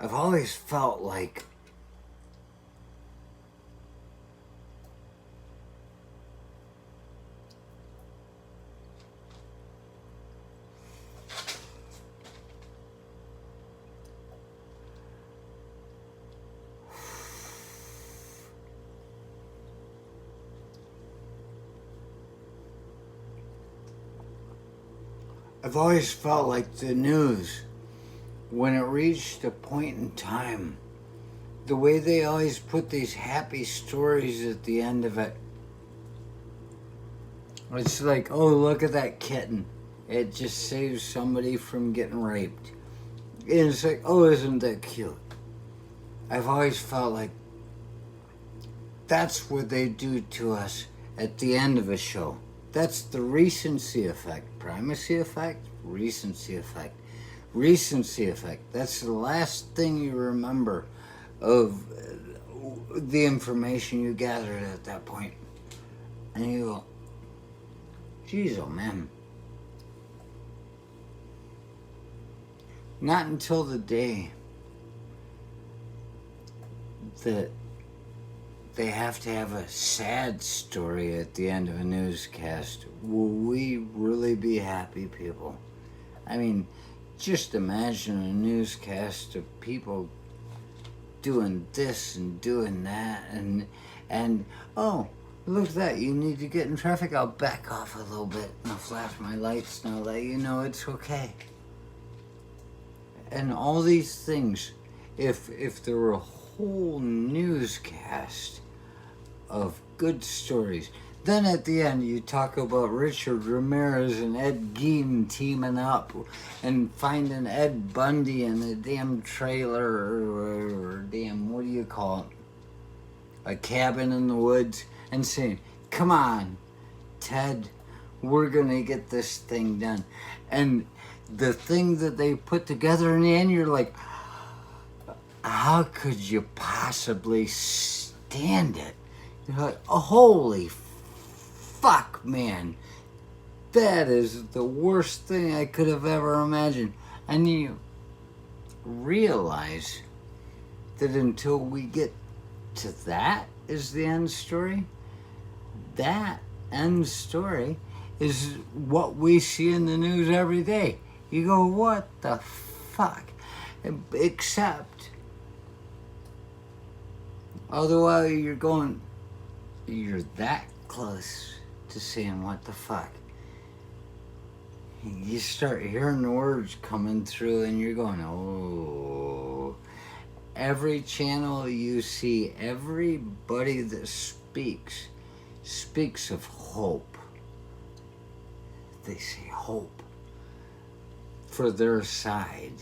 I've always felt like the news, when it reached a point in time, the way they always put these happy stories at the end of it, it's like, oh, look at that kitten. It just saves somebody from getting raped. And it's like, oh, isn't that cute? I've always felt like that's what they do to us at the end of a show. That's the recency effect. Primacy effect, recency effect. Recency effect. That's the last thing you remember of the information you gathered at that point. And you go, geez, oh man. Not until the day that they have to have a sad story at the end of a newscast will we really be happy people. I mean, just imagine a newscast of people doing this and doing that and oh, look at that, you need to get in traffic, I'll back off a little bit and I'll flash my lights and I'll let you know it's okay. And all these things, if there were a whole newscast of good stories, then at the end you talk about Richard Ramirez and Ed Gein teaming up and finding Ed Bundy in a damn trailer or damn, what do you call it, a cabin in the woods, and saying, come on, Ted, we're gonna get this thing done. And the thing that they put together in the end, you're like, how could you possibly stand it? You're like, oh, holy fuck, man. That is the worst thing I could have ever imagined. And you realize that until we get to that is the end story, that end story is what we see in the news every day. You go, what the fuck? Except, although you're going, you're that close to saying what the fuck. You start hearing the words coming through and you're going, oh. Every channel you see, everybody that speaks of hope. They say hope for their side,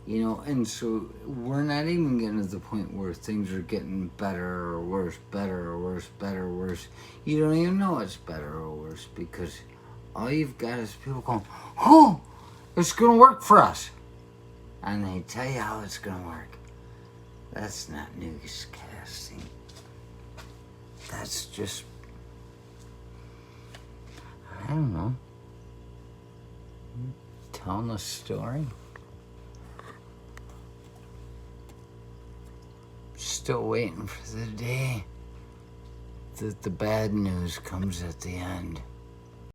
you know, and so we're not even getting to the point where things are getting better or worse, better or worse, better or worse. You don't even know it's better or worse because all you've got is people going, oh, it's going to work for us. And they tell you how it's going to work. That's not newscasting. That's just, I don't know, telling a story. Still waiting for the day that the bad news comes at the end.